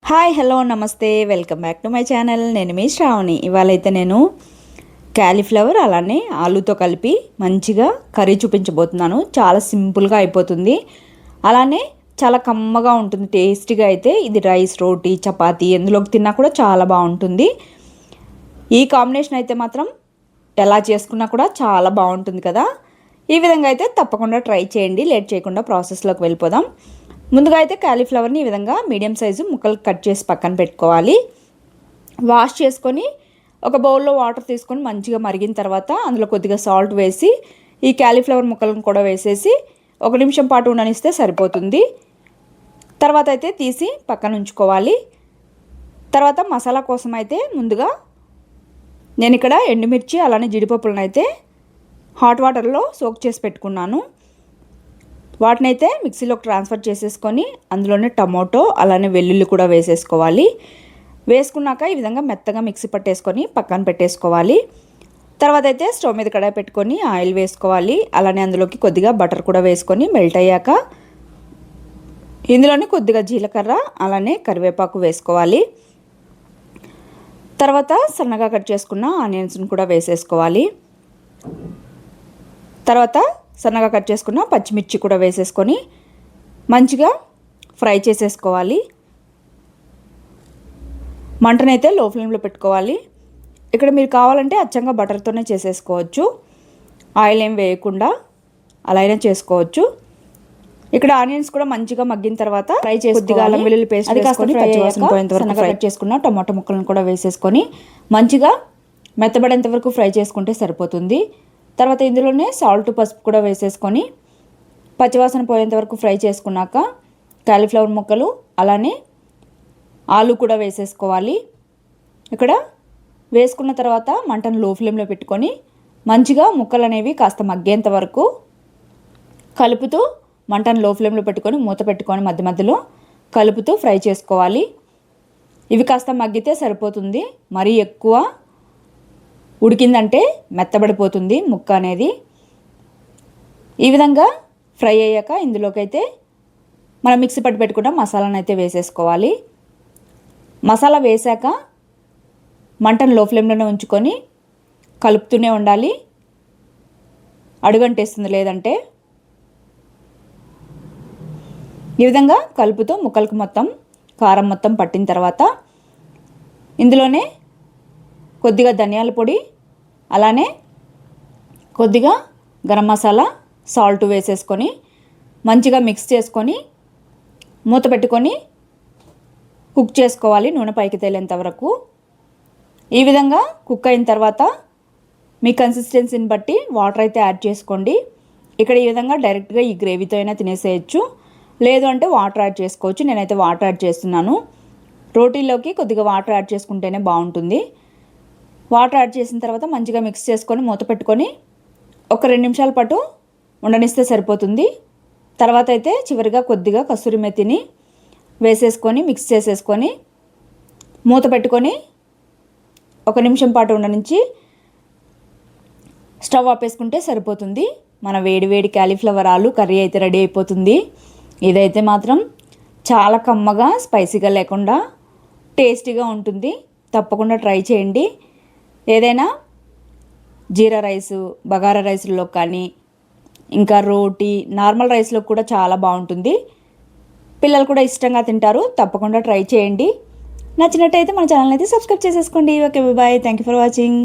Hi hello నమస్తే welcome back to my channel. నేను మీ శ్రావణి. ఇవాళైతే నేను క్యాలీఫ్లవర్ అలానే ఆలూతో కలిపి మంచిగా కర్రీ చూపించబోతున్నాను. చాలా సింపుల్గా అయిపోతుంది, అలానే చాలా కమ్మగా ఉంటుంది, టేస్టీగా. అయితే ఇది రైస్, రోటీ, చపాతీ ఎందులోకి తిన్నా కూడా చాలా బాగుంటుంది. ఈ కాంబినేషన్ అయితే మాత్రం ఎలా చేసుకున్నా కూడా చాలా బాగుంటుంది కదా. ఈ విధంగా అయితే తప్పకుండా ట్రై చేయండి. లేట్ చేయకుండా ప్రాసెస్లోకి వెళ్ళిపోదాం. ముందుగా అయితే క్యాలీఫ్లవర్ని ఈ విధంగా మీడియం సైజు ముక్కలు కట్ చేసి పక్కన పెట్టుకోవాలి. వాష్ చేసుకొని ఒక బౌల్లో వాటర్ తీసుకొని మంచిగా మరిగిన తర్వాత అందులో కొద్దిగా సాల్ట్ వేసి ఈ క్యాలీఫ్లవర్ ముక్కలను కూడా వేసేసి 1 నిమిషం పాటు ఉండనిస్తే సరిపోతుంది. తర్వాత అయితే తీసి పక్కన ఉంచుకోవాలి. తర్వాత మసాలా కోసం అయితే ముందుగా నేను ఇక్కడ ఎండుమిర్చి అలానే జీడిపప్పులను అయితే హాట్ వాటర్లో సోక్ చేసి పెట్టుకున్నాను. వాటిని అయితే మిక్సీలోకి ట్రాన్స్ఫర్ చేసేసుకొని అందులోనే టమోటో అలానే వెల్లుల్లి కూడా వేసేసుకోవాలి. వేసుకున్నాక ఈ విధంగా మెత్తగా మిక్సీ పట్టేసుకొని పక్కన పెట్టేసుకోవాలి. తర్వాత అయితే స్టవ్ మీద కడాయి పెట్టుకొని ఆయిల్ వేసుకోవాలి. అలానే అందులోకి కొద్దిగా బటర్ కూడా వేసుకొని మెల్ట్ అయ్యాక ఇందులోనే కొద్దిగా జీలకర్ర అలానే కరివేపాకు వేసుకోవాలి. తర్వాత సన్నగా కట్ చేసుకున్న ఆనియన్స్ని కూడా వేసేసుకోవాలి. తర్వాత సన్నగా కట్ చేసుకున్న పచ్చిమిర్చి కూడా వేసేసుకొని మంచిగా ఫ్రై చేసేసుకోవాలి. మంటనైతే లో ఫ్లేమ్లో పెట్టుకోవాలి. ఇక్కడ మీరు కావాలంటే అచ్చంగా బటర్తోనే చేసేసుకోవచ్చు, ఆయిల్ ఏం వేయకుండా అలా అయినా చేసుకోవచ్చు. ఇక్కడ ఆనియన్స్ కూడా మంచిగా మగ్గిన తర్వాత ఫ్రై చేసి కొద్దిగా అల్లం వెల్లుల్లి పేస్ట్ వేసుకొని పచ్చివాసన పోయేంత వరకు ఫ్రై చేసుకున్న టమాటో ముక్కలను కూడా వేసేసుకొని మంచిగా మెత్తబడేంత వరకు ఫ్రై చేసుకుంటే సరిపోతుంది. తర్వాత ఇందులోనే సాల్ట్, పసుపు కూడా వేసేసుకొని పచ్చివాసన పోయేంత వరకు ఫ్రై చేసుకున్నాక కాలీఫ్లవర్ ముక్కలు అలానే ఆలు కూడా వేసేసుకోవాలి. ఇక్కడ వేసుకున్న తర్వాత మంటను లో ఫ్లేమ్లో పెట్టుకొని మంచిగా ముక్కలు అనేవి కాస్త మగ్గేంత వరకు కలుపుతూ మంటను లో ఫ్లేమ్లో పెట్టుకొని మూత పెట్టుకొని మధ్య మధ్యలో కలుపుతూ ఫ్రై చేసుకోవాలి. ఇవి కాస్త మగ్గితే సరిపోతుంది, మరీ ఎక్కువ ఉడికిందంటే మెత్తబడిపోతుంది ముక్క అనేది. ఈ విధంగా ఫ్రై అయ్యాక ఇందులోకైతే మనం మిక్సీ పట్టి పెట్టుకున్న మసాలాను అయితే వేసేసుకోవాలి. మసాలా వేసాక మంటను లో ఫ్లేమ్లోనే ఉంచుకొని కలుపుతూనే ఉండాలి, అడుగంటేస్తుంది లేదంటే. ఈ విధంగా కలుపుతూ ముక్కలకు మొత్తం కారం మొత్తం పట్టిన తర్వాత ఇందులోనే కొద్దిగా ధనియాల పొడి అలానే కొద్దిగా గరం మసాలా, సాల్ట్ వేసేసుకొని మంచిగా మిక్స్ చేసుకొని మూత పెట్టుకొని కుక్ చేసుకోవాలి నూనె పైకి తేలేంత వరకు. ఈ విధంగా కుక్ అయిన తర్వాత మీ కన్సిస్టెన్సీని బట్టి వాటర్ అయితే యాడ్ చేసుకోండి. ఇక్కడ ఈ విధంగా డైరెక్ట్గా ఈ గ్రేవీతో అయినా తినేసేయచ్చు, లేదు అంటే వాటర్ యాడ్ చేసుకోవచ్చు. నేనైతే వాటర్ యాడ్ చేస్తున్నాను. రోటీలోకి కొద్దిగా వాటర్ యాడ్ చేసుకుంటేనే బాగుంటుంది. వాటర్ యాడ్ చేసిన తర్వాత మంచిగా మిక్స్ చేసుకొని మూత పెట్టుకొని ఒక 2 నిమిషాల పాటు ఉండనిస్తే సరిపోతుంది. తర్వాత అయితే చివరిగా కొద్దిగా కస్తూరి మెతిని వేసేసుకొని మిక్స్ చేసేసుకొని మూత పెట్టుకొని 1 నిమిషం పాటు ఉండనించి స్టవ్ ఆపేసుకుంటే సరిపోతుంది. మన వేడి వేడి క్యాలీఫ్లవర్ ఆలు కర్రీ అయితే రెడీ అయిపోతుంది. ఇదైతే మాత్రం చాలా కమ్మగా, స్పైసీగా లేకుండా టేస్టీగా ఉంటుంది. తప్పకుండా ట్రై చేయండి. ఏదైనా జీరా రైసు, బగారా రైస్లో కానీ ఇంకా రోటీ, నార్మల్ రైస్లో కూడా చాలా బాగుంటుంది. పిల్లలు కూడా ఇష్టంగా తింటారు. తప్పకుండా ట్రై చేయండి. నచ్చినట్టయితే మన ఛానల్ అయితే సబ్స్క్రైబ్ చేసేసుకోండి. Okay, bye. Thank you for watching.